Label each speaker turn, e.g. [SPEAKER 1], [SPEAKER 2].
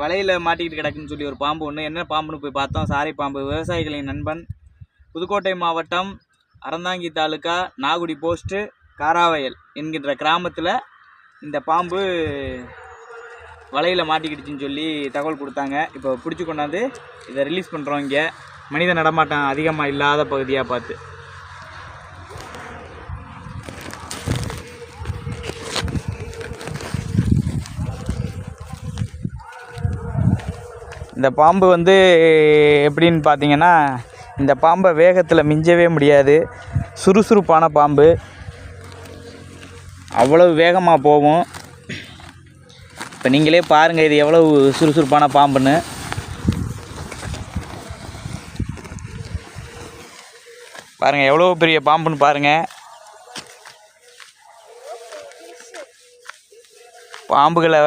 [SPEAKER 1] வலையில் மாட்டிக்கிட்டு கிடக்குன்னு சொல்லி ஒரு பாம்பு ஒன்று, என்ன பாம்புன்னு போய் பார்த்தோம். சாரை பாம்பு. விவசாயிகளின் நண்பன். புதுக்கோட்டை மாவட்டம் அறந்தாங்கி தாலுக்கா நாகுடி போஸ்ட்டு காராவயல் என்கின்ற கிராமத்தில் இந்த பாம்பு வலையில் மாட்டிக்கிடுச்சின்னு சொல்லி தகவல் கொடுத்தாங்க. இப்போ பிடிச்சி கொண்டாந்து இதை ரிலீஸ் பண்ணுறோம். இங்கே மனித நடமாட்டம் அதிகமாக இல்லாத பகுதியாக பார்த்து. இந்த பாம்பு எப்படின்னு பார்த்தீங்கன்னா, இந்த பாம்பை வேகத்தில் மிஞ்சவே முடியாது. சுறுசுறுப்பான பாம்பு, அவ்வளவு வேகமாக போகும். இப்போ நீங்களே பாருங்கள் இது எவ்வளவு சுறுசுறுப்பான பாம்புன்னு. பாருங்கள் எவ்வளோ பெரிய பாம்புன்னு பாருங்கள். பாம்புகளை